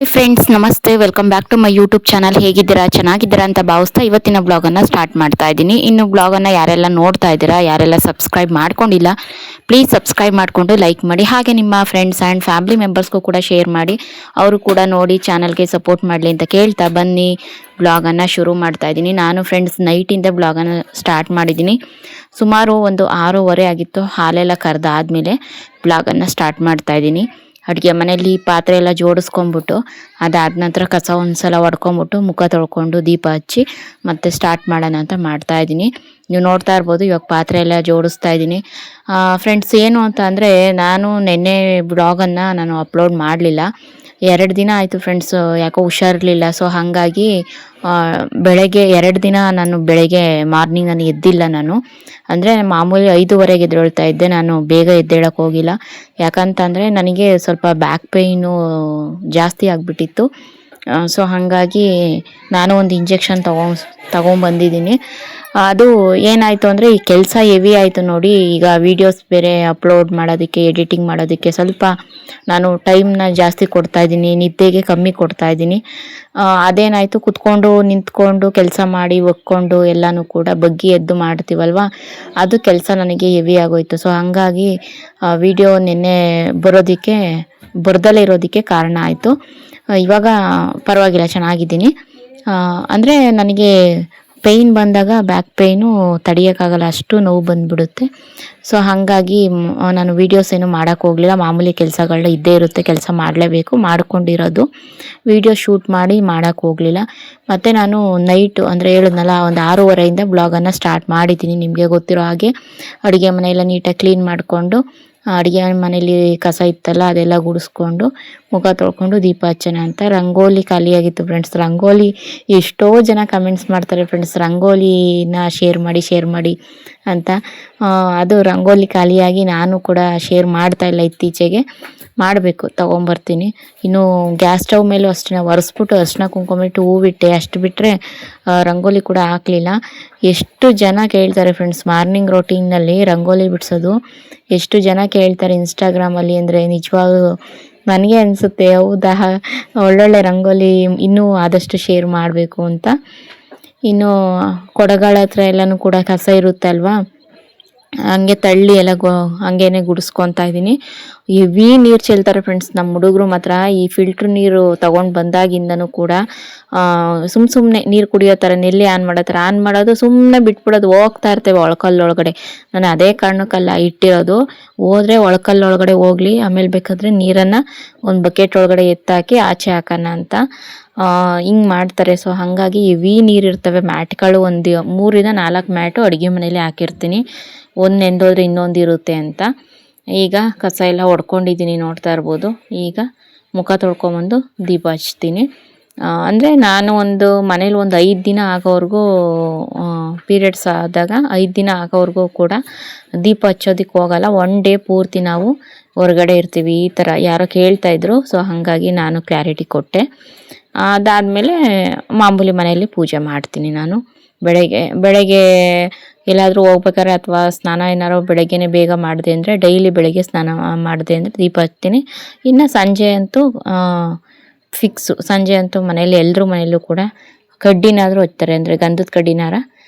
Friends ನಮಸ್ತೆ, welcome back to my YouTube channel. ಹೇಗಿದ್ದೀರಾ? ಚೆನ್ನಾಗಿದ್ದೀರಾ ಅಂತ ಭಾವಿಸ್ತಾ ಇವತ್ತಿನ ಬ್ಲಾಗನ್ನು ಸ್ಟಾರ್ಟ್ ಮಾಡ್ತಾ ಇದ್ದೀನಿ. ಇನ್ನು ಬ್ಲಾಗನ್ನು ಯಾರೆಲ್ಲ ನೋಡ್ತಾ ಇದ್ದೀರಾ, ಯಾರೆಲ್ಲ ಸಬ್ಸ್ಕ್ರೈಬ್ ಮಾಡ್ಕೊಂಡಿಲ್ಲ, ಪ್ಲೀಸ್ ಸಬ್ಸ್ಕ್ರೈಬ್ ಮಾಡಿಕೊಂಡು ಲೈಕ್ ಮಾಡಿ. ಹಾಗೆ ನಿಮ್ಮ ಫ್ರೆಂಡ್ಸ್ ಆ್ಯಂಡ್ ಫ್ಯಾಮಿಲಿ ಮೆಂಬರ್ಸ್ಗೂ ಕೂಡ ಶೇರ್ ಮಾಡಿ, ಅವರು ಕೂಡ ನೋಡಿ ಚಾನಲ್ಗೆ ಸಪೋರ್ಟ್ ಮಾಡಲಿ ಅಂತ ಕೇಳ್ತಾ ಬನ್ನಿ ಬ್ಲಾಗನ್ನು ಶುರು ಮಾಡ್ತಾ ಇದ್ದೀನಿ. ನಾನು ಫ್ರೆಂಡ್ಸ್ ನೈಟಿಂದ ಬ್ಲಾಗನ್ನು ಸ್ಟಾರ್ಟ್ ಮಾಡಿದ್ದೀನಿ. ಸುಮಾರು ಒಂದು 6:30 ಆಗಿತ್ತು. ಹಾಲೆಲ್ಲ ಕರೆದಾದ್ಮೇಲೆ ಬ್ಲಾಗನ್ನು ಸ್ಟಾರ್ಟ್ ಮಾಡ್ತಾ ಇದ್ದೀನಿ. ಅಡುಗೆ ಮನೆಯಲ್ಲಿ ಪಾತ್ರೆ ಎಲ್ಲ ಜೋಡಿಸ್ಕೊಂಬಿಟ್ಟು ಅದಾದ ನಂತರ ಕಸ ಒಂದ್ಸಲ ಹೊಡ್ಕೊಂಬಿಟ್ಟು ಮುಖ ತೊಳ್ಕೊಂಡು ದೀಪ ಹಚ್ಚಿ ಮತ್ತೆ ಸ್ಟಾರ್ಟ್ ಮಾಡೋಣ ಅಂತ ಮಾಡ್ತಾ ಇದ್ದೀನಿ. ನೀವು ನೋಡ್ತಾ ಇರ್ಬೋದು, ಇವಾಗ ಪಾತ್ರೆ ಎಲ್ಲ ಜೋಡಿಸ್ತಾ ಇದ್ದೀನಿ. ಫ್ರೆಂಡ್ಸ್ ಏನು ಅಂತ ಅಂದರೆ, ನಾನು ನಿನ್ನೆ ಬ್ಲಾಗನ್ನು ನಾನು ಅಪ್ಲೋಡ್ ಮಾಡಲಿಲ್ಲ. 2 ದಿನ ಆಯಿತು ಫ್ರೆಂಡ್ಸ್, ಯಾಕೋ ಹುಷಾರಿರಲಿಲ್ಲ. ಸೊ ಹಾಗಾಗಿ ಬೆಳಗ್ಗೆ 2 ದಿನ ನಾನು ಬೆಳಗ್ಗೆ ಮಾರ್ನಿಂಗ್ ನಾನು ಎದ್ದಿಲ್ಲ. ನಾನು ಅಂದರೆ ಮಾಮೂಲಿ 5:30ಗೆ ಎದ್ದೇಳ್ತಾ ಇದ್ದೆ. ನಾನು ಬೇಗ ಎದ್ದೇಳಕ್ಕೆ ಹೋಗಿಲ್ಲ. ಯಾಕಂತಂದರೆ ನನಗೆ ಸ್ವಲ್ಪ ಬ್ಯಾಕ್ ಪೇಯ್ನು ಜಾಸ್ತಿ ಆಗಿಬಿಟ್ಟಿತ್ತು. ಸೊ ಹಾಗಾಗಿ ನಾನು ಒಂದು ಇಂಜೆಕ್ಷನ್ ತೊಗೊಂಬಂದಿದ್ದೀನಿ. ಅದು ಏನಾಯಿತು ಅಂದರೆ, ಈ ಕೆಲಸ ಹೆವಿ ಆಯಿತು ನೋಡಿ. ಈಗ ವೀಡಿಯೋಸ್ ಬೇರೆ ಅಪ್ಲೋಡ್ ಮಾಡೋದಕ್ಕೆ, ಎಡಿಟಿಂಗ್ ಮಾಡೋದಕ್ಕೆ ಸ್ವಲ್ಪ ನಾನು ಟೈಮ್ನ ಜಾಸ್ತಿ ಕೊಡ್ತಾಯಿದ್ದೀನಿ, ನಿದ್ದೆಗೆ ಕಮ್ಮಿ ಕೊಡ್ತಾಯಿದ್ದೀನಿ. ಅದೇನಾಯಿತು, ಕುತ್ಕೊಂಡು ನಿಂತ್ಕೊಂಡು ಕೆಲಸ ಮಾಡಿ ಒಕ್ಕೊಂಡು ಎಲ್ಲನೂ ಕೂಡ ಬಗ್ಗಿ ಎದ್ದು ಮಾಡ್ತೀವಲ್ವ, ಅದು ಕೆಲಸ ನನಗೆ ಹೆವಿ ಆಗೋಯಿತು. ಸೊ ಹಾಗಾಗಿ ವಿಡಿಯೋ ನಿನ್ನೆ ಬರೋದಲ್ಲೇ ಇರೋದಕ್ಕೆ ಕಾರಣ ಆಯಿತು. ಇವಾಗ ಪರವಾಗಿಲ್ಲ, ಚೆನ್ನಾಗಿದ್ದೀನಿ. ಅಂದರೆ ನನಗೆ ಪೇಯ್ನ್ ಬಂದಾಗ ಬ್ಯಾಕ್ ಪೇಯ್ನು ತಡೆಯೋಕ್ಕಾಗಲ್ಲ, ಅಷ್ಟು ನೋವು ಬಂದುಬಿಡುತ್ತೆ. ಸೊ ಹಾಗಾಗಿ ನಾನು ವೀಡಿಯೋಸ್ ಏನು ಮಾಡೋಕ್ಕೆ ಹೋಗಲಿಲ್ಲ. ಮಾಮೂಲಿ ಕೆಲಸಗಳನ್ನ ಇದ್ದೇ ಇರುತ್ತೆ, ಕೆಲಸ ಮಾಡಲೇಬೇಕು, ಮಾಡ್ಕೊಂಡಿರೋದು. ವೀಡಿಯೋ ಶೂಟ್ ಮಾಡಿ ಮಾಡೋಕ್ಕೆ ಹೋಗಲಿಲ್ಲ. ಮತ್ತು ನಾನು ನೈಟು ಅಂದರೆ ಹೇಳಿದ್ನಲ್ಲ, ಒಂದು 6:30ಇಂದ ಬ್ಲಾಗನ್ನು ಸ್ಟಾರ್ಟ್ ಮಾಡಿದ್ದೀನಿ. ನಿಮಗೆ ಗೊತ್ತಿರೋ ಹಾಗೆ ಅಡುಗೆ ಮನೆಯೆಲ್ಲ ನೀಟಾಗಿ ಕ್ಲೀನ್ ಮಾಡಿಕೊಂಡು, ಅಡುಗೆ ಮನೇಲಿ ಕಸ ಇತ್ತಲ್ಲ ಅದೆಲ್ಲ ಗುಡಿಸ್ಕೊಂಡು ಮುಖ ತೊಳ್ಕೊಂಡು ದೀಪ ಹಚ್ಚೋಣ ಅಂತ. ರಂಗೋಲಿ ಖಾಲಿಯಾಗಿತ್ತು ಫ್ರೆಂಡ್ಸ್. ರಂಗೋಲಿ ಎಷ್ಟೋ ಜನ ಕಮೆಂಟ್ಸ್ ಮಾಡ್ತಾರೆ ಫ್ರೆಂಡ್ಸ್, ರಂಗೋಲಿನ ಶೇರ್ ಮಾಡಿ ಅಂತ. ಅದು ರಂಗೋಲಿ ಖಾಲಿಯಾಗಿ ನಾನು ಕೂಡ ಶೇರ್ ಮಾಡ್ತಾಯಿಲ್ಲ ಇತ್ತೀಚೆಗೆ. ಮಾಡಬೇಕು, ತೊಗೊಂಬರ್ತೀನಿ. ಇನ್ನು ಗ್ಯಾಸ್ ಸ್ಟವ್ ಮೇಲೂ ಅಷ್ಟೇ ಒರೆಸ್ಬಿಟ್ಟು ಅರಿಶಿನ ಕುಂಕುಮ ಇಟ್ಟು ಹೂವಿಟ್ಟೆ, ಅಷ್ಟು ಬಿಟ್ಟರೆ ರಂಗೋಲಿ ಕೂಡ ಹಾಕಲಿಲ್ಲ. ಎಷ್ಟು ಜನ ಕೇಳ್ತಾರೆ ಫ್ರೆಂಡ್ಸ್, ಮಾರ್ನಿಂಗ್ ರೋಟೀನ್ನಲ್ಲಿ ರಂಗೋಲಿ ಬಿಡಿಸೋದು ಎಷ್ಟು ಜನ ಕೇಳ್ತಾರೆ ಇನ್ಸ್ಟಾಗ್ರಾಮಲ್ಲಿ. ಅಂದರೆ ನಿಜವಾಗೂ ನನಗೆ ಅನಿಸುತ್ತೆ, ಹೌದಾ, ಒಳ್ಳೊಳ್ಳೆ ರಂಗೋಲಿ ಇನ್ನೂ ಆದಷ್ಟು ಶೇರ್ ಮಾಡಬೇಕು ಅಂತ. ಇನ್ನು ಕೊಡಗಳ ಹತ್ರ ಎಲ್ಲನೂ ಕೂಡ ಕಸ ಇರುತ್ತೆ ಅಲ್ವಾ, ಹಂಗೆ ತಳ್ಳಿ ಎಲ್ಲ ಹಂಗೇನೆ ಗುಡಿಸ್ಕೊತಾ ಇದ್ದೀನಿ. ಹೆವಿ ನೀರು ಚೆಲ್ತಾರೆ ಫ್ರೆಂಡ್ಸ್ ನಮ್ಮ ಹುಡುಗರು ಮಾತ್ರ. ಈ ಫಿಲ್ಟ್ರ್ ನೀರು ತೊಗೊಂಡು ಬಂದಾಗಿಂದನೂ ಕೂಡ ಸುಮ್ಮನೆ ನೀರು ಕುಡಿಯೋ ಥರ ನೆಲ್ಲಿ ಆನ್ ಮಾಡೋದು, ಸುಮ್ಮನೆ ಬಿಟ್ಬಿಡೋದು, ಹೋಗ್ತಾ ಇರ್ತೇವೆ ಒಳಕಲ್ಲೊಳಗಡೆ. ನಾನು ಅದೇ ಕಾರಣಕ್ಕಲ್ಲ ಇಟ್ಟಿರೋದು, ಹೋದರೆ ಒಳಕಲ್ಲೊಳಗಡೆ ಹೋಗಲಿ, ಆಮೇಲೆ ಬೇಕಾದರೆ ನೀರನ್ನು ಒಂದು ಬಕೆಟ್ ಒಳಗಡೆ ಎತ್ತಾಕಿ ಆಚೆ ಹಾಕೋಣ ಅಂತ ಹಿಂಗೆ ಮಾಡ್ತಾರೆ. ಸೊ ಹಾಗಾಗಿ ಹೆವಿ ನೀರಿರ್ತವೆ. ಮ್ಯಾಟ್ಗಳು ಒಂದು 3-4 ಮ್ಯಾಟು ಅಡುಗೆ ಮನೇಲಿ ಹಾಕಿರ್ತೀನಿ, ಒಂದು ನೆಂದೋದ್ರೆ ಇನ್ನೊಂದು ಇರುತ್ತೆ ಅಂತ. ಈಗ ಕಸ ಎಲ್ಲ ಹೊಡ್ಕೊಂಡಿದ್ದೀನಿ, ನೋಡ್ತಾ ಇರ್ಬೋದು. ಈಗ ಮುಖ ತೊಳ್ಕೊಂಬಂದು ದೀಪ ಹಚ್ತೀನಿ. ಅಂದರೆ ನಾನು ಒಂದು ಮನೇಲಿ ಒಂದು 5 ದಿನ ಆಗೋವರೆಗೂ, ಪೀರಿಯಡ್ಸ್ ಆದಾಗ 5 ದಿನ ಆಗೋವರೆಗೂ ಕೂಡ ದೀಪ ಹಚ್ಚೋದಕ್ಕೆ ಹೋಗಲ್ಲ. 1 ಡೇ ಪೂರ್ತಿ ನಾವು ಹೊರಗಡೆ ಇರ್ತೀವಿ. ಈ ಥರ ಯಾರೋ ಕೇಳ್ತಾಯಿದ್ರು, ಸೊ ಹಾಗಾಗಿ ನಾನು ಕ್ಲಾರಿಟಿ ಕೊಟ್ಟೆ. ಅದಾದಮೇಲೆ ಮಾಮೂಲಿ ಮನೆಯಲ್ಲಿ ಪೂಜೆ ಮಾಡ್ತೀನಿ ನಾನು. ಬೆಳಗ್ಗೆ ಎಲ್ಲಾದರೂ ಹೋಗ್ಬೇಕಾದ್ರೆ ಅಥವಾ ಸ್ನಾನ ಏನಾರು ಬೆಳಗ್ಗೆನೇ ಬೇಗ ಮಾಡಿದೆ ಅಂದರೆ, ಡೈಲಿ ಬೆಳಗ್ಗೆ ಸ್ನಾನ ಮಾಡಿದೆ ಅಂದರೆ ದೀಪ ಹಚ್ತೀನಿ. ಇನ್ನು ಸಂಜೆ ಅಂತೂ ಫಿಕ್ಸು, ಸಂಜೆ ಅಂತೂ ಮನೇಲಿ ಎಲ್ಲರೂ ಮನೆಯಲ್ಲೂ ಕೂಡ ಕಡ್ಡಿನಾದರೂ ಹಚ್ತಾರೆ, ಅಂದರೆ ಗಂಧದ ಕಡ್ಡಿನಾರ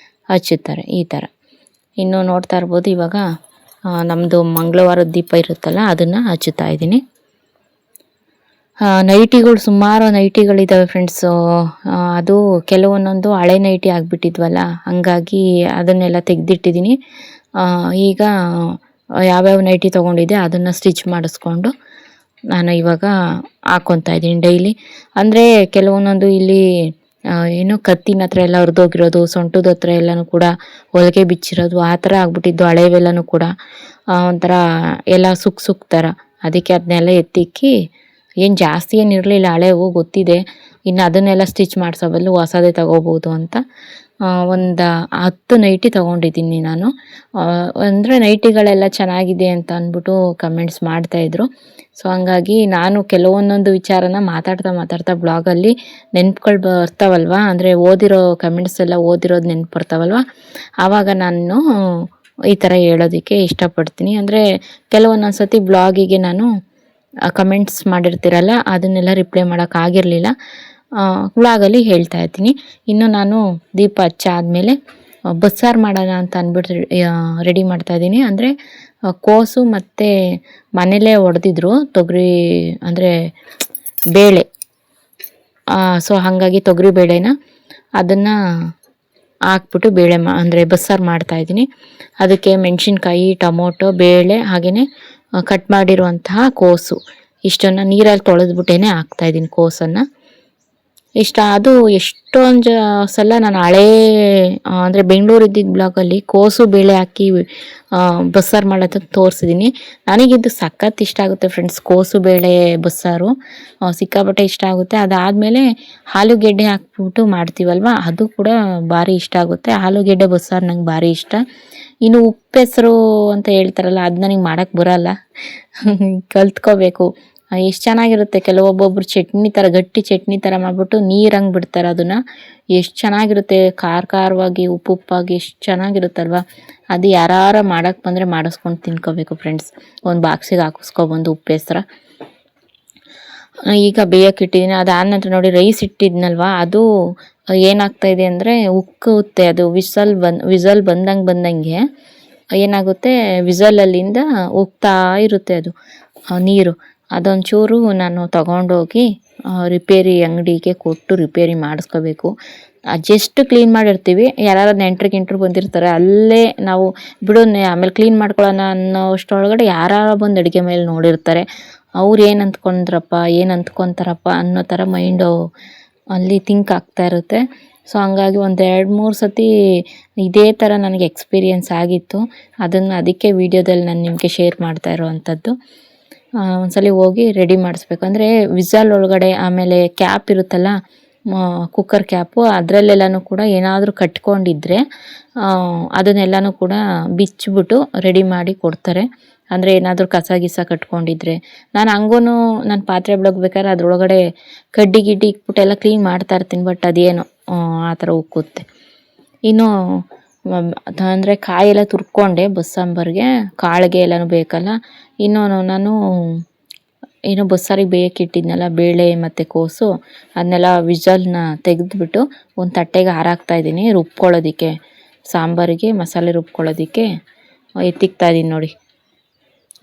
ಹಚ್ಚುತ್ತಾರೆ ಈ ಥರ. ಇನ್ನು ನೋಡ್ತಾ ಇರ್ಬೋದು, ಇವಾಗ ನಮ್ಮದು ಮಂಗಳವಾರದ ದೀಪ ಇರುತ್ತಲ್ಲ ಅದನ್ನು ಹಚ್ಚುತ್ತಾ ಇದ್ದೀನಿ. ನೈಟಿಗಳು ಸುಮಾರು ನೈಟಿಗಳಿದ್ದಾವೆ ಫ್ರೆಂಡ್ಸು. ಅದು ಕೆಲವೊಂದೊಂದು ಹಳೆ ನೈಟಿ ಆಗಿಬಿಟ್ಟಿದ್ವಲ್ಲ, ಹಂಗಾಗಿ ಅದನ್ನೆಲ್ಲ ತೆಗೆದಿಟ್ಟಿದ್ದೀನಿ. ಈಗ ಯಾವ್ಯಾವ ನೈಟಿ ತೊಗೊಂಡಿದ್ದೆ ಅದನ್ನು ಸ್ಟಿಚ್ ಮಾಡಿಸ್ಕೊಂಡು ನಾನು ಇವಾಗ ಹಾಕ್ಕೊತಾ ಇದ್ದೀನಿ ಡೈಲಿ. ಅಂದರೆ ಕೆಲವೊಂದೊಂದು ಇಲ್ಲಿ ಏನು ಕತ್ತಿನ ಹತ್ರ ಎಲ್ಲ ಹರಿದೋಗಿರೋದು, ಸೊಂಟದ ಹತ್ರ ಎಲ್ಲನೂ ಕೂಡ ಹೊಲಿಗೆ ಬಿಚ್ಚಿರೋದು, ಆ ಥರ ಆಗ್ಬಿಟ್ಟಿದ್ದು ಹಳೆವೆಲ್ಲನೂ ಕೂಡ ಒಂಥರ ಎಲ್ಲ ಸುಕ್ ಥರ. ಅದಕ್ಕೆ ಅದನ್ನೆಲ್ಲ ಎತ್ತಿಕ್ಕಿ, ಏನು ಜಾಸ್ತಿ ಏನು ಇರಲಿಲ್ಲ, ಹಳೆವು ಗೊತ್ತಿದೆ. ಇನ್ನು ಅದನ್ನೆಲ್ಲ ಸ್ಟಿಚ್ ಮಾಡಿಸೋ ಬದಲು ಹೊಸದೇ ತಗೋಬೋದು ಅಂತ ಒಂದು 10 ನೈಟಿ ತೊಗೊಂಡಿದ್ದೀನಿ ನಾನು. ಅಂದರೆ ನೈಟಿಗಳೆಲ್ಲ ಚೆನ್ನಾಗಿದೆ ಅಂತ ಅಂದ್ಬಿಟ್ಟು ಕಮೆಂಟ್ಸ್ ಮಾಡ್ತಾಯಿದ್ರು. ಸೊ ಹಂಗಾಗಿ ನಾನು ಕೆಲವೊಂದೊಂದು ವಿಚಾರನ ಮಾತಾಡ್ತಾ ಬ್ಲಾಗಲ್ಲಿ ನೆನ್ಪುಗಳು ಬರ್ತಾವಲ್ವ, ಅಂದರೆ ಓದಿರೋ ಕಮೆಂಟ್ಸ್ ಎಲ್ಲ ಓದಿರೋದು ನೆನ್ಪು ಬರ್ತಾವಲ್ವ, ಆವಾಗ ನಾನು ಈ ಥರ ಹೇಳೋದಕ್ಕೆ ಇಷ್ಟಪಡ್ತೀನಿ. ಅಂದರೆ ಕೆಲವೊಂದೊಂದು ಸತಿ ಬ್ಲಾಗಿಗೆ ನಾನು ಕಮೆಂಟ್ಸ್ ಮಾಡಿರ್ತೀರಲ್ಲ ಅದನ್ನೆಲ್ಲ ರಿಪ್ಲೈ ಮಾಡೋಕ್ಕಾಗಿರಲಿಲ್ಲ. ವ್ಲಾಗಲ್ಲಿ ಹೇಳ್ತಾ ಇರ್ತೀನಿ. ಇನ್ನು ನಾನು ದೀಪ ಹಚ್ಚಾದ್ಮೇಲೆ ಬಸ್ಸಾರು ಮಾಡೋಣ ಅಂತ ಅಂದ್ಬಿಟ್ಟು ರೆಡಿ ಮಾಡ್ತಾಯಿದ್ದೀನಿ. ಅಂದರೆ ಕೋಸು ಮತ್ತು ಮನೇಲೇ ಹೊಡೆದಿದ್ರು ತೊಗರಿ ಅಂದರೆ ಬೇಳೆ. ಸೊ ಹಾಗಾಗಿ ತೊಗರಿ ಬೇಳೆನ ಅದನ್ನು ಹಾಕ್ಬಿಟ್ಟು ಬೇಳೆ ಅಂದರೆ ಬಸ್ಸಾರು ಮಾಡ್ತಾಯಿದ್ದೀನಿ. ಅದಕ್ಕೆ ಮೆಣಸಿನ್ಕಾಯಿ, ಟೊಮೊಟೊ, ಬೇಳೆ ಹಾಗೆಯೇ ಕಟ್ ಮಾಡಿರುವಂತಹ ಕೋಸು ಇಷ್ಟನ್ನು ನೀರಲ್ಲಿ ತೊಳೆದ್ಬಿಟ್ಟೇ ಹಾಕ್ತಾಯಿದ್ದೀನಿ ಕೋಸನ್ನು. ಅದು ಎಷ್ಟೊಂದು ಸಲ ನಾನು ಹಳೇ ಅಂದರೆ ಬೆಂಗಳೂರು ಇದ್ದಿದ್ದ ಬ್ಲಾಗಲ್ಲಿ ಕೋಸು ಬೇಳೆ ಹಾಕಿ ಬಸ್ಸಾರು ಮಾಡೋದನ್ನು ತೋರಿಸಿದ್ದೀನಿ. ನನಗಿದ್ದು ಸಖತ್ ಇಷ್ಟ ಆಗುತ್ತೆ ಫ್ರೆಂಡ್ಸ್, ಕೋಸು ಬೇಳೆ ಬಸ್ಸಾರು ಸಿಕ್ಕಾಪಟ್ಟೆ ಇಷ್ಟ ಆಗುತ್ತೆ. ಅದಾದಮೇಲೆ ಆಲೂಗೆಡ್ಡೆ ಹಾಕ್ಬಿಟ್ಟು ಮಾಡ್ತೀವಲ್ವ, ಅದು ಕೂಡ ಭಾರಿ ಇಷ್ಟ ಆಗುತ್ತೆ. ಆಲೂಗೆಡ್ಡೆ ಬಸ್ಸಾರು ನಂಗೆ ಭಾರಿ ಇಷ್ಟ. ಇನ್ನು ಉಪ್ಪೆಸರು ಅಂತ ಹೇಳ್ತಾರಲ್ಲ, ಅದು ನನಗೆ ಮಾಡೋಕ್ಕೆ ಬರೋಲ್ಲ, ಕಲ್ತ್ಕೋಬೇಕು. ಎಷ್ಟು ಚೆನ್ನಾಗಿರುತ್ತೆ. ಕೆಲವೊಬ್ಬೊಬ್ರು ಚಟ್ನಿ ಥರ ಗಟ್ಟಿ ಚಟ್ನಿ ಥರ ಮಾಡಿಬಿಟ್ಟು ನೀರಂಗೆ ಬಿಡ್ತಾರೆ ಅದನ್ನು. ಎಷ್ಟು ಚೆನ್ನಾಗಿರುತ್ತೆ, ಖಾರವಾಗಿ ಉಪ್ಪುಪ್ಪಾಗಿ ಎಷ್ಟು ಚೆನ್ನಾಗಿರುತ್ತಲ್ವ. ಅದು ಯಾರು ಮಾಡೋಕ್ಕೆ ಬಂದರೆ ಮಾಡಿಸ್ಕೊಂಡು ತಿನ್ಕೋಬೇಕು ಫ್ರೆಂಡ್ಸ್. ಒಂದು ಬಾಕ್ಸಿಗೆ ಹಾಕಿಸ್ಕೊಬಂದು ಉಪ್ಪೆಸರ ಈಗ ಬೇಯಕ್ಕಿಟ್ಟಿದ್ದೀನಿ. ಅದಾದ ನಂತರ ನೋಡಿ ರೈಸ್ ಇಟ್ಟಿದ್ನಲ್ವ, ಅದು ಏನಾಗ್ತಾಯಿದೆ ಅಂದರೆ ಉಕ್ಕುತ್ತೆ. ಅದು ವಿಸಲ್ ಬಂದಂಗೆ ಏನಾಗುತ್ತೆ, ವಿಸಲಲ್ಲಿಂದ ಉಕ್ತಾ ಇರುತ್ತೆ ಅದು ನೀರು. ಅದೊಂಚೂರು ನಾನು ತಗೊಂಡೋಗಿ ರಿಪೇರಿ ಅಂಗಡಿಗೆ ಕೊಟ್ಟು ರಿಪೇರಿ ಮಾಡಿಸ್ಕೋಬೇಕು. ಜಸ್ಟ್ ಕ್ಲೀನ್ ಮಾಡಿರ್ತೀವಿ, ಯಾರು ನೆಂಟ್ರು ಬಂದಿರ್ತಾರೆ, ಅಲ್ಲೇ ನಾವು ಬಿಡು ಆಮೇಲೆ ಕ್ಲೀನ್ ಮಾಡ್ಕೊಳ್ಳೋಣ ಅನ್ನೋಷ್ಟರೊಳಗಡೆ ಯಾರು ಬಂದು ಅಡುಗೆ ಮೇಲೆ ನೋಡಿರ್ತಾರೆ. ಅವ್ರು ಏನು ಅಂದ್ಕೊತಾರಪ್ಪ ಅನ್ನೋ ಥರ ಮೈಂಡು ಅಲ್ಲಿ ಥಿಂಕ್ ಆಗ್ತಾ ಇರುತ್ತೆ. ಸೊ ಹಂಗಾಗಿ ಒಂದು 2-3 ಸತಿ ಇದೇ ಥರ ನನಗೆ ಎಕ್ಸ್ಪೀರಿಯೆನ್ಸ್ ಆಗಿತ್ತು. ಅದಕ್ಕೆ ವೀಡಿಯೋದಲ್ಲಿ ನಾನು ನಿಮಗೆ ಶೇರ್ ಮಾಡ್ತಾ ಇರೋವಂಥದ್ದು. ಒಂದ್ಸಲಿ ಹೋಗಿ ರೆಡಿ ಮಾಡಿಸ್ಬೇಕು. ಅಂದರೆ ವಿಸಲ್ ಒಳಗಡೆ ಆಮೇಲೆ ಕ್ಯಾಪ್ ಇರುತ್ತಲ್ಲ, ಕುಕ್ಕರ್ ಕ್ಯಾಪು, ಅದರಲ್ಲೆಲ್ಲನೂ ಕೂಡ ಏನಾದರೂ ಕಟ್ಕೊಂಡಿದ್ರೆ ಅದನ್ನೆಲ್ಲನೂ ಕೂಡ ಬಿಚ್ಚಿಬಿಟ್ಟು ರೆಡಿ ಮಾಡಿ ಕೊಡ್ತಾರೆ. ಅಂದರೆ ಏನಾದರೂ ಕಸ ಕಟ್ಕೊಂಡಿದ್ರೆ. ನಾನು ಹಂಗೂ ನಾನು ಪಾತ್ರೆ ಬೆಳಗ್ಬೇಕಾದ್ರೆ ಅದರೊಳಗಡೆ ಕಡ್ಡಿ ಇಕ್ಬಿಟ್ಟೆಲ್ಲ ಕ್ಲೀನ್ ಮಾಡ್ತಾ ಇರ್ತೀನಿ. ಬಟ್ ಅದೇನೋ ಆ ಥರ ಉಕ್ಕುತ್ತೆ. ಇನ್ನು ಅಂದರೆ ಕಾಯೆಲ್ಲ ತುರ್ಕೊಂಡೆ ಬಸ್ಸಾಂಬಾರಿಗೆ, ಕಾಳಿಗೆ ಎಲ್ಲನೂ ಬೇಕಲ್ಲ. ಇನ್ನು ನಾನು ಬಸ್ಸಾರಿಗೆ ಬೇಯಕ್ಕಿಟ್ಟಿದ್ನಲ್ಲ ಬೇಳೆ ಮತ್ತು ಕೋಸು, ಅದನ್ನೆಲ್ಲ ವಿಸಲ್ನ ತೆಗೆದುಬಿಟ್ಟು ಒಂದು ತಟ್ಟೆಗೆ ಹಾರಾಕ್ತಾಯಿದ್ದೀನಿ ರುಬ್ಕೊಳ್ಳೋದಕ್ಕೆ. ಸಾಂಬಾರಿಗೆ ಮಸಾಲೆ ರುಬ್ಕೊಳ್ಳೋದಕ್ಕೆ ಎತ್ತಿಕ್ತಾಯಿದ್ದೀನಿ ನೋಡಿ.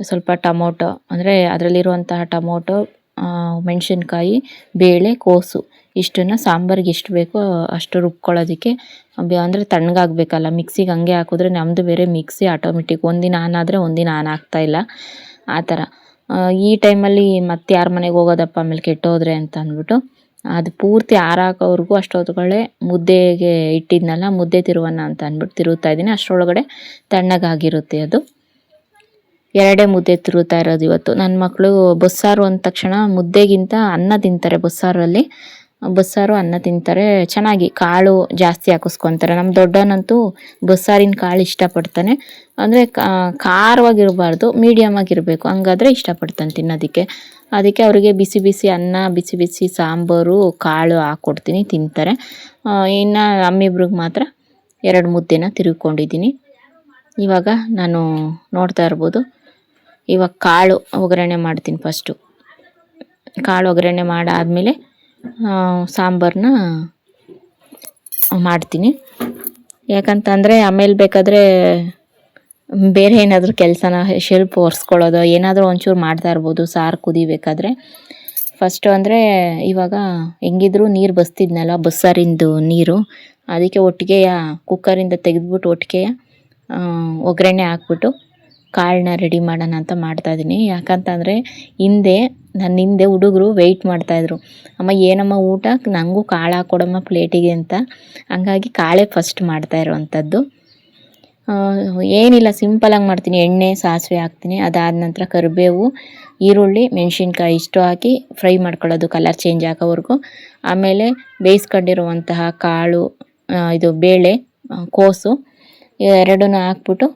ಸ್ವಲ್ಪ ಟೊಮೊಟೊ ಅಂದರೆ ಅದರಲ್ಲಿರುವಂತಹ ಟೊಮೊಟೊ, ಮೆಣಸಿನ್ಕಾಯಿ, ಬೇಳೆ, ಕೋಸು ಇಷ್ಟನ್ನು ಸಾಂಬಾರಿಗೆ ಎಷ್ಟು ಬೇಕೋ ಅಷ್ಟು ರುಬ್ಕೊಳ್ಳೋದಕ್ಕೆ. ಅಂದರೆ ತಣ್ಣಗಾಗಬೇಕಲ್ಲ, ಮಿಕ್ಸಿಗೆ ಹಂಗೆ ಹಾಕಿದ್ರೆ ನಮ್ಮದು ಬೇರೆ ಮಿಕ್ಸಿ ಆಟೋಮೆಟಿಕ್ ಒಂದಿನ ಆನ್ ಆದರೆ ಒಂದಿನ ಆನ್ ಆಗ್ತಾಯಿಲ್ಲ ಆ ಥರ. ಈ ಟೈಮಲ್ಲಿ ಮತ್ತೆ ಯಾರ ಮನೆಗೆ ಹೋಗೋದಪ್ಪ ಆಮೇಲೆ ಕೆಟ್ಟೋದ್ರೆ ಅಂತ ಅಂದ್ಬಿಟ್ಟು ಅದು ಪೂರ್ತಿ ಆರಾಕೋವರೆಗೂ ಅಷ್ಟೊತ್ತುಗಳೇ ಮುದ್ದೆಗೆ ಇಟ್ಟಿದ್ನಲ್ಲ, ಮುದ್ದೆ ತಿರುವನ್ನ ಅಂತ ಅಂದ್ಬಿಟ್ಟು ತಿರುಗ್ತಾ ಇದ್ದೀನಿ. ಅಷ್ಟರೊಳಗಡೆ ತಣ್ಣಗಾಗಿರುತ್ತೆ ಅದು. 2 ಮುದ್ದೆ ತಿರುಗ್ತಾ ಇರೋದು ಇವತ್ತು. ನನ್ನ ಮಕ್ಕಳು ಬಸ್ಸಾರು ಅಂದ ತಕ್ಷಣ ಮುದ್ದೆಗಿಂತ ಅನ್ನ ತಿಂತಾರೆ. ಬಸ್ಸಾರು ಅನ್ನ ತಿಂತಾರೆ ಚೆನ್ನಾಗಿ, ಕಾಳು ಜಾಸ್ತಿ ಹಾಕಿಸ್ಕೊತಾರೆ. ನಮ್ಮ ದೊಡ್ಡವನಂತೂ ಬಸ್ಸಾರಿನ ಕಾಳು ಇಷ್ಟಪಡ್ತಾನೆ. ಅಂದರೆ ಖಾರವಾಗಿರಬಾರ್ದು, ಮೀಡಿಯಮ್ ಆಗಿರಬೇಕು, ಹಂಗಾದ್ರೆ ಇಷ್ಟಪಡ್ತಾನೆ ತಿನ್ನೋದಕ್ಕೆ. ಅದಕ್ಕೆ ಅವರಿಗೆ ಬಿಸಿ ಬಿಸಿ ಅನ್ನ, ಬಿಸಿ ಬಿಸಿ ಸಾಂಬಾರು, ಕಾಳು ಹಾಕ್ಕೊಡ್ತೀನಿ, ತಿಂತಾರೆ. ಇನ್ನು ನಮ್ಮಿಬ್ರಿಗೆ ಮಾತ್ರ 2 ಮುದ್ದೆನ ತಿರುಗಿಕೊಂಡಿದ್ದೀನಿ. ಇವಾಗ ನಾನು ನೋಡ್ತಾ ಇರ್ಬೋದು. ಇವಾಗ ಕಾಳು ಒಗ್ಗರಣೆ ಮಾಡ್ತೀನಿ. ಫಸ್ಟು ಕಾಳು ಒಗ್ಗರಣೆ ಮಾಡಾದಮೇಲೆ ಸಾಂಬಾರನ್ನ ಮಾಡ್ತೀನಿ. ಯಾಕಂತಂದರೆ ಆಮೇಲೆ ಬೇಕಾದರೆ ಬೇರೆ ಏನಾದರೂ ಕೆಲಸನ ಶೆಲ್ಫ್ ಒರೆಸ್ಕೊಳ್ಳೋದು ಏನಾದರೂ ಒಂಚೂರು ಮಾಡ್ತಾ ಇರ್ಬೋದು ಸಾರು ಕುದಿಬೇಕಾದ್ರೆ. ಫಸ್ಟು ಅಂದರೆ ಇವಾಗ ಹೆಂಗಿದ್ರು ನೀರು ಬಸ್ತಿದ್ನಲ್ಲ, ಬಸ್ಸಾರಿಂದು ನೀರು, ಅದಕ್ಕೆ ಒಟ್ಟಿಗೆ ಕುಕ್ಕರಿಂದ ತೆಗೆದ್ಬಿಟ್ಟು ಒಟ್ಟಿಗೆ ಒಗ್ಗರಣೆ ಹಾಕ್ಬಿಟ್ಟು ಕಾಳನ್ನ ರೆಡಿ ಮಾಡೋಣ ಅಂತ ಮಾಡ್ತಾಯಿದ್ದೀನಿ. ಯಾಕಂತಂದರೆ ನನ್ನ ಹಿಂದೆ ಹುಡುಗರು ವೆಯ್ಟ್ ಮಾಡ್ತಾಯಿದ್ರು, ಅಮ್ಮ ಏನಮ್ಮ ಊಟ, ನನಗೂ ಕಾಳು ಹಾಕ್ಕೊಡಮ್ಮ ಪ್ಲೇಟಿಗೆ ಅಂತ. ಹಂಗಾಗಿ ಕಾಳೇ ಫಸ್ಟ್ ಮಾಡ್ತಾ ಇರೋವಂಥದ್ದು. ಏನಿಲ್ಲ, ಸಿಂಪಲಾಗಿ ಮಾಡ್ತೀನಿ. ಎಣ್ಣೆ ಸಾಸಿವೆ ಹಾಕ್ತೀನಿ, ಅದಾದ ನಂತರ ಕರಿಬೇವು, ಈರುಳ್ಳಿ, ಮೆಣಸಿನ್ಕಾಯಿ ಇಷ್ಟು ಹಾಕಿ ಫ್ರೈ ಮಾಡ್ಕೊಳ್ಳೋದು ಕಲರ್ ಚೇಂಜ್ ಆಗೋವರೆಗೂ. ಆಮೇಲೆ ಬೇಯಿಸ್ಕೊಂಡಿರುವಂತಹ ಕಾಳು, ಇದು ಬೇಳೆ, ಕೋಸು ಎರಡನ್ನೂ ಹಾಕ್ಬಿಟ್ಟು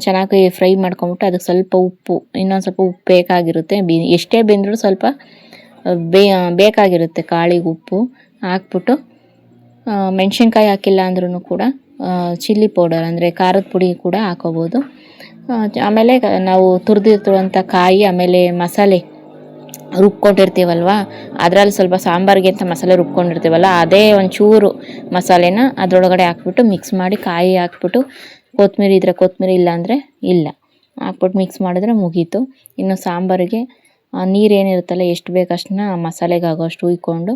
ಚೆನ್ನಾಗಿ ಫ್ರೈ ಮಾಡ್ಕೊಂಬಿಟ್ಟು ಅದಕ್ಕೆ ಸ್ವಲ್ಪ ಉಪ್ಪು, ಇನ್ನೊಂದು ಸ್ವಲ್ಪ ಉಪ್ಪು ಬೇಕಾಗಿರುತ್ತೆ. ಎಷ್ಟೇ ಬೆಂದರೂ ಸ್ವಲ್ಪ ಬೇಕಾಗಿರುತ್ತೆ ಕಾಳಿಗೆ ಉಪ್ಪು ಹಾಕ್ಬಿಟ್ಟು. ಮೆಣಸಿನ್ಕಾಯಿ ಹಾಕಿಲ್ಲ ಅಂದ್ರೂ ಕೂಡ ಚಿಲ್ಲಿ ಪೌಡರ್ ಅಂದರೆ ಖಾರದ ಪುಡಿ ಕೂಡ ಹಾಕೋಬೋದು. ಆಮೇಲೆ ನಾವು ತುರಿದಿರುವಂಥ ಕಾಯಿ, ಆಮೇಲೆ ಮಸಾಲೆ ರುಬ್ಕೊಂಡಿರ್ತೀವಲ್ವ, ಅದರಲ್ಲಿ ಸ್ವಲ್ಪ ಸಾಂಬಾರಿಗೆ ಅಂತ ಮಸಾಲೆ ರುಬ್ಕೊಂಡಿರ್ತೀವಲ್ಲ, ಅದೇ ಒಂಚೂರು ಮಸಾಲೆನ ಅದರೊಳಗಡೆ ಹಾಕ್ಬಿಟ್ಟು ಮಿಕ್ಸ್ ಮಾಡಿ, ಕಾಯಿ ಹಾಕ್ಬಿಟ್ಟು ಕೊತ್ತಂಬರಿ ಇದ್ದರೆ ಕೊತ್ತಂಬರಿ, ಇಲ್ಲ ಅಂದರೆ ಇಲ್ಲ ಹಾಕ್ಬಿಟ್ಟು ಮಿಕ್ಸ್ ಮಾಡಿದ್ರೆ ಮುಗೀತು. ಇನ್ನು ಸಾಂಬಾರಿಗೆ ನೀರೇನಿರುತ್ತಲ್ಲ ಎಷ್ಟು ಬೇಕು ಅಷ್ಟನ್ನ ಮಸಾಲೆಗೆ ಆಗೋಷ್ಟು ಹುಯ್ಕೊಂಡು,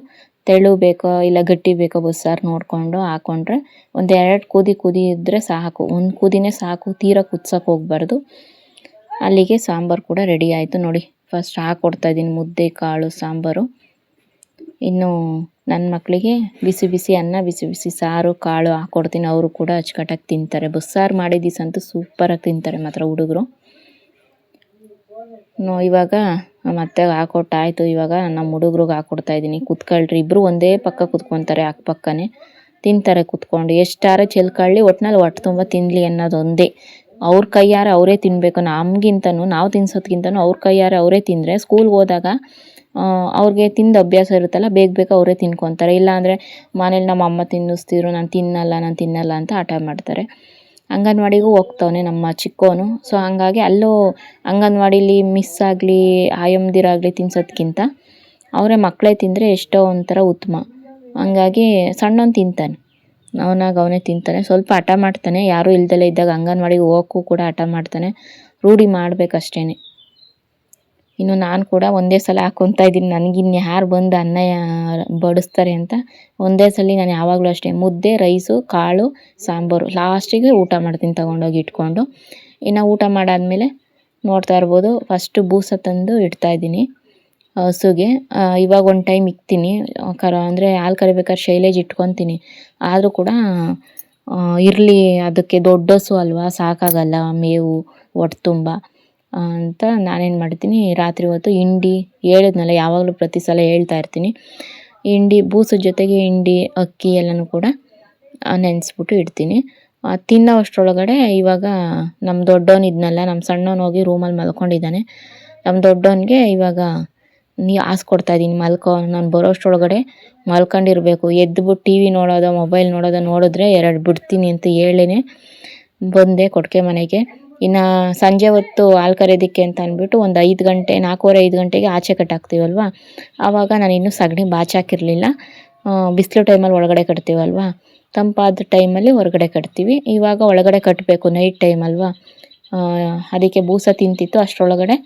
ತೆಳು ಬೇಕೋ ಇಲ್ಲ ಗಟ್ಟಿ ಬೇಕೋ ಬಸ್ಸಾರು ನೋಡಿಕೊಂಡು ಹಾಕ್ಕೊಂಡ್ರೆ ಒಂದು 2 ಕುದಿ ಇದ್ದರೆ ಸಾಕು. 1 ಕುದಿನೇ ಸಾಕು, ತೀರಾ ಕುದ್ಸೋಕೆ ಹೋಗ್ಬಾರ್ದು. ಅಲ್ಲಿಗೆ ಸಾಂಬಾರು ಕೂಡ ರೆಡಿ ಆಯಿತು ನೋಡಿ. ಫಸ್ಟ್ ಹಾಕ್ಕೊಡ್ತಾಯಿದ್ದೀನಿ ಮುದ್ದೆ ಕಾಳು ಸಾಂಬಾರು. ಇನ್ನು ನನ್ನ ಮಕ್ಕಳಿಗೆ ಬಿಸಿ ಬಿಸಿ ಅನ್ನ, ಬಿಸಿ ಬಿಸಿ ಸಾರು, ಕಾಳು ಹಾಕ್ಕೊಡ್ತೀನಿ. ಅವರು ಕೂಡ ಅಚ್ಚುಕಟ್ಟಾಗಿ ತಿಂತಾರೆ. ಬಸ್ಸಾರು ಮಾಡಿದ ದಿವಸ ಅಂತೂ ಸೂಪರಾಗಿ ತಿಂತಾರೆ ಮಾತ್ರ ಹುಡುಗರು. ಇವಾಗ ಮತ್ತೆ ಹಾಕ್ಕೊಟ್ಟಾಯಿತು. ಇವಾಗ ನಮ್ಮ ಹುಡುಗ್ರಿಗೆ ಹಾಕ್ಕೊಡ್ತಾಯಿದ್ದೀನಿ. ಕುತ್ಕೊಳ್ರಿ, ಇಬ್ಬರು ಒಂದೇ ಪಕ್ಕ ಕುತ್ಕೊತಾರೆ, ಅಕ್ಕಪಕ್ಕನೇ ತಿಂತಾರೆ ಕುತ್ಕೊಂಡು. ಎಷ್ಟಾರ ಚೆಲ್ಕೊಳ್ಳಿ, ಒಟ್ಟಿನಲ್ಲಿ ಹೊಟ್ಟೆ ತುಂಬ ತಿನ್ನಲಿ ಅನ್ನೋದೊಂದೇ. ಅವ್ರ ಕೈಯಾರೆ ಅವರೇ ತಿನ್ನಬೇಕು. ನಮಗಿಂತನೂ, ನಾವು ತಿನ್ಸೋದ್ಕಿಂತನೂ ಅವ್ರ ಕೈಯಾರೆ ಅವರೇ ತಿಂದರೆ ಸ್ಕೂಲ್ಗೆ ಹೋದಾಗ ಅವ್ರಿಗೆ ತಿಂದು ಅಭ್ಯಾಸ ಇರುತ್ತಲ್ಲ, ಬೇಗ ಅವರೇ ತಿನ್ಕೊತಾರೆ. ಇಲ್ಲಾಂದರೆ ಮನೇಲಿ ನಮ್ಮ ಅಮ್ಮ ತಿನ್ನಿಸ್ತಿದ್ರು, ನಾನು ತಿನ್ನಲ್ಲ ಅಂತ ಹಠ ಮಾಡ್ತಾರೆ. ಅಂಗನವಾಡಿಗೂ ಹೋಗ್ತವನೆ ನಮ್ಮ ಚಿಕ್ಕವನು. ಸೊ ಹಂಗಾಗಿ ಅಲ್ಲೂ ಅಂಗನವಾಡೀಲಿ ಮಿಸ್ ಆಗಲಿ ಆಯಮ್ಮದಿರಾಗಲಿ ತಿನ್ಸೋದ್ಕಿಂತ ಅವರೇ ಮಕ್ಕಳೇ ತಿಂದರೆ ಎಷ್ಟೋ ಒಂಥರ ಉತ್ತಮ. ಹಂಗಾಗಿ ಸಣ್ಣವನು ತಿಂತಾನೆ, ಅವನೇ ತಿಂತಾನೆ. ಸ್ವಲ್ಪ ಹಠ ಮಾಡ್ತಾನೆ, ಯಾರೂ ಇಲ್ದಲೇ ಇದ್ದಾಗ ಅಂಗನವಾಡಿಗೆ ಹೋಗೋಕ್ಕೂ ಕೂಡ ಹಠ ಮಾಡ್ತಾನೆ. ರೂಢಿ ಮಾಡಬೇಕಷ್ಟೇ. ಇನ್ನು ನಾನು ಕೂಡ ಒಂದೇ ಸಲ ಹಾಕ್ಕೊತಾ ಇದ್ದೀನಿ. ನನಗಿನ್ನು ಯಾರು ಬಂದು ಅನ್ನ ಬಡಿಸ್ತಾರೆ ಅಂತ ಒಂದೇ ಸಲ ನಾನು ಯಾವಾಗಲೂ ಅಷ್ಟೇ ಮುದ್ದೆ, ರೈಸು, ಕಾಳು, ಸಾಂಬಾರು ಲಾಸ್ಟಿಗೆ ಊಟ ಮಾಡ್ತೀನಿ ತೊಗೊಂಡೋಗಿ ಇಟ್ಕೊಂಡು. ಇನ್ನು ಊಟ ಮಾಡಾದಮೇಲೆ ನೋಡ್ತಾ ಇರ್ಬೋದು, ಫಸ್ಟು ಬೂಸ ತಂದು ಇಡ್ತಾಯಿದ್ದೀನಿ ಹಸುಗೆ. ಇವಾಗ ಒಂದು ಟೈಮ್ ಇಕ್ತೀನಿ ಅಂದರೆ ಹಾಲು ಕರಿಬೇಕಾದ್ರೆ ಶೈಲೇಜ್ ಇಟ್ಕೊತೀನಿ. ಆದರೂ ಕೂಡ ಇರಲಿ, ಅದಕ್ಕೆ ದೊಡ್ಡ ಹಸು ಅಲ್ವಾ, ಸಾಕಾಗಲ್ಲ ಮೇವು ಹೊಟ್ಟೆ ತುಂಬ ಅಂತ ನಾನೇನು ಮಾಡ್ತೀನಿ, ರಾತ್ರಿ ಹೊತ್ತು ಹಿಂಡಿ ಹೇಳಿದ್ನಲ್ಲ, ಯಾವಾಗಲೂ ಪ್ರತಿ ಸಲ ಹೇಳ್ತಾ ಇರ್ತೀನಿ, ಹಿಂಡಿ ಬೂಸದ ಜೊತೆಗೆ ಹಿಂಡಿ ಅಕ್ಕಿ ಎಲ್ಲನೂ ಕೂಡ ನೆನೆಸ್ಬಿಟ್ಟು ಇಡ್ತೀನಿ. ತಿನ್ನೋ ಅಷ್ಟರೊಳಗಡೆ ಇವಾಗ ನಮ್ಮ ದೊಡ್ಡವನು ಇದ್ನಲ್ಲ, ನಮ್ಮ ಸಣ್ಣವನು ಹೋಗಿ ರೂಮಲ್ಲಿ ಮಲ್ಕೊಂಡಿದ್ದಾನೆ. ನಮ್ಮ ದೊಡ್ಡವನಿಗೆ ಇವಾಗ ಹಾಸ್ಕೊಡ್ತಾಯಿದ್ದೀನಿ, ನಾನು ಬರೋ ಅಷ್ಟರೊಳಗಡೆ ಮಲ್ಕೊಂಡಿರಬೇಕು. ಎದ್ದುಬಿಟ್ಟು ಟಿ ವಿ ನೋಡೋದು, ಮೊಬೈಲ್ ನೋಡಿದ್ರೆ 2 ಬಿಡ್ತೀನಿ ಅಂತ ಹೇಳೇ ಬಂದೆ ಕೊಟ್ಟಿಗೆ ಮನೆಗೆ. ಇನ್ನು ಸಂಜೆ ಹೊತ್ತು ಹಾಲು ಕರೆಯೋದಕ್ಕೆ ಅಂತ ಅಂದ್ಬಿಟ್ಟು ಒಂದು 5 ಗಂಟೆ, 4:15 ಗಂಟೆಗೆ ಆಚೆ ಕಟ್ಟಾಕ್ತೀವಲ್ವ, ಆವಾಗ ನಾನು ಇನ್ನೂ ಸಗಣಿ ಬಾಚಾಕಿರಲಿಲ್ಲ. ಬಿಸಿಲು ಟೈಮಲ್ಲಿ ಒಳಗಡೆ ಕಟ್ತೀವಲ್ವ, ತಂಪಾದ ಟೈಮಲ್ಲಿ ಹೊರಗಡೆ ಕಟ್ತೀವಿ. ಇವಾಗ ಒಳಗಡೆ ಕಟ್ಟಬೇಕು, ನೈಟ್ ಟೈಮ್ ಅಲ್ವಾ, ಅದಕ್ಕೆ ಬೂಸ ತಿಂತಿತ್ತು. ಅಷ್ಟರೊಳಗಡೆ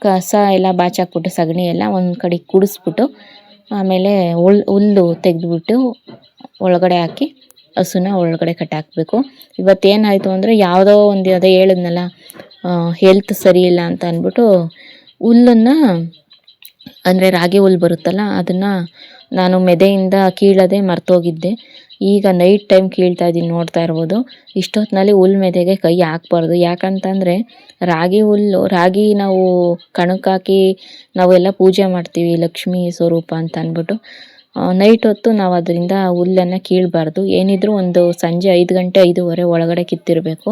ಕಸ ಎಲ್ಲ ಬಾಚಾಕ್ಬಿಟ್ಟು ಸಗಣಿ ಎಲ್ಲ ಒಂದು ಕಡೆ ಕುಡಿಸ್ಬಿಟ್ಟು, ಆಮೇಲೆ ಹುಲ್ಲು ತೆಗೆದುಬಿಟ್ಟು ಒಳಗಡೆ ಹಾಕಿ ಹಸುನ ಒಳಗಡೆ ಕಟ್ಟಾಕಬೇಕು. ಇವತ್ತೇನಾಯಿತು ಅಂದರೆ, ಯಾವುದೋ ಒಂದು ಅದೇ ಹೇಳಿದ್ನಲ್ಲ, ಹೆಲ್ತ್ ಸರಿ ಇಲ್ಲ ಅಂತ ಅಂದ್ಬಿಟ್ಟು ಹುಲ್ಲನ್ನು, ಅಂದರೆ ರಾಗಿ ಹುಲ್ಲು ಬರುತ್ತಲ್ಲ, ಅದನ್ನು ನಾನು ಮೆದೆಯಿಂದ ಕೀಳೋದೇ ಮರ್ತೋಗಿದ್ದೆ. ಈಗ ನೈಟ್ ಟೈಮ್ ಕೀಳ್ತಾ ಇದ್ದೀನಿ, ನೋಡ್ತಾ ಇರ್ಬೋದು. ಇಷ್ಟೊತ್ತಿನಲ್ಲಿ ಹುಲ್ಲು ಮೆದೆಗೆ ಕೈ ಹಾಕ್ಬಾರ್ದು. ಯಾಕಂತಂದರೆ ರಾಗಿ ನಾವು ಕಣಕ್ಕಾಕಿ ನಾವೆಲ್ಲ ಪೂಜೆ ಮಾಡ್ತೀವಿ, ಲಕ್ಷ್ಮೀ ಸ್ವರೂಪ ಅಂತ ಅಂದ್ಬಿಟ್ಟು. ನೈಟ್ ಹೊತ್ತು ನಾವು ಅದರಿಂದ ಹುಲ್ಲನ್ನು ಕೀಳಬಾರ್ದು. ಏನಿದ್ರೂ ಒಂದು ಸಂಜೆ 5 ಗಂಟೆ 5:15 ಒಳಗಡೆ ಕಿತ್ತಿರಬೇಕು.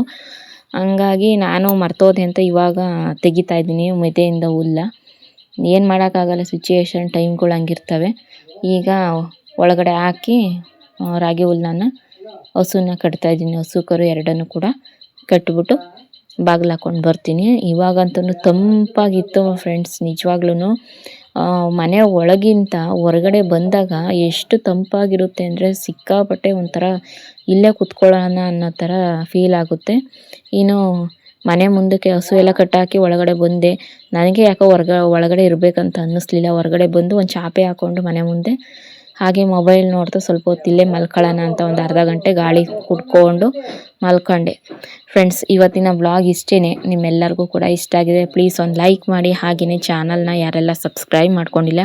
ಹಂಗಾಗಿ ನಾನು ಮರ್ತೋದೆ ಅಂತ ಇವಾಗ ತೆಗಿತಾ ಇದ್ದೀನಿ ಮೆದೆಯಿಂದ ಹುಲ್ಲ. ಏನು ಮಾಡೋಕ್ಕಾಗಲ್ಲ, ಸಿಚುಯೇಷನ್ ಟೈಮ್ಗಳು ಹಂಗಿರ್ತವೆ. ಈಗ ಒಳಗಡೆ ಹಾಕಿ ರಾಗಿ ಹುಲ್ಲನ್ನು ಹಸುನ ಕಟ್ತಾಯಿದ್ದೀನಿ. ಹಸು ಕರು ಎರಡನ್ನೂ ಕೂಡ ಕಟ್ಬಿಟ್ಟು ಬಾಗಿಲು ಹಾಕ್ಕೊಂಡು ಬರ್ತೀನಿ. ಇವಾಗಂತೂ ತಂಪಾಗಿತ್ತು ಫ್ರೆಂಡ್ಸ್, ನಿಜವಾಗ್ಲೂ ಮನೆ ಒಳಗಿಂತ ಹೊರಗಡೆ ಬಂದಾಗ ಎಷ್ಟು ತಂಪಾಗಿರುತ್ತೆ ಅಂದರೆ, ಸಿಕ್ಕಾಪಟ್ಟೆ ಒಂಥರ ಇಲ್ಲೇ ಕುತ್ಕೊಳ್ಳೋಣ ಅನ್ನೋ ಥರ ಫೀಲ್ ಆಗುತ್ತೆ. ಇನ್ನು ಮನೆ ಮುಂದಕ್ಕೆ ಹಸು ಎಲ್ಲ ಕಟ್ಟಾಕಿ ಒಳಗಡೆ ಬಂದೆ. ನನಗೆ ಯಾಕೋ ಒಳಗಡೆ ಇರಬೇಕಂತ ಅನ್ನಿಸ್ಲಿಲ್ಲ. ಹೊರಗಡೆ ಬಂದು ಒಂದು ಚಾಪೆ ಹಾಕ್ಕೊಂಡು ಮನೆ ಮುಂದೆ ಹಾಗೆ ಮೊಬೈಲ್ ನೋಡ್ತಾ ಸ್ವಲ್ಪ ಹೊತ್ತು ಇಲ್ಲೇ ಮಲ್ಕೊಳ್ಳೋಣ ಅಂತ ಒಂದು ಅರ್ಧ ಗಂಟೆ ಗಾಳಿ ಕುಡ್ಕೊಂಡು ಮಲ್ಕೊಂಡೆ. ಫ್ರೆಂಡ್ಸ್, ಇವತ್ತಿನ ಬ್ಲಾಗ್ ಇಷ್ಟೇ. ನಿಮ್ಮೆಲ್ಲರಿಗೂ ಕೂಡ ಇಷ್ಟ ಆಗಿದೆ ಪ್ಲೀಸ್ ಒಂದು ಲೈಕ್ ಮಾಡಿ. ಹಾಗೆಯೇ ಚಾನಲ್ನ ಯಾರೆಲ್ಲ ಸಬ್ಸ್ಕ್ರೈಬ್ ಮಾಡ್ಕೊಂಡಿಲ್ಲ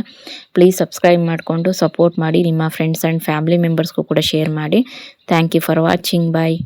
ಪ್ಲೀಸ್ ಸಬ್ಸ್ಕ್ರೈಬ್ ಮಾಡಿಕೊಂಡು ಸಪೋರ್ಟ್ ಮಾಡಿ. ನಿಮ್ಮ ಫ್ರೆಂಡ್ಸ್ ಆ್ಯಂಡ್ ಫ್ಯಾಮಿಲಿ ಮೆಂಬರ್ಸ್ಗೂ ಕೂಡ ಶೇರ್ ಮಾಡಿ. Thank you for watching. Bye.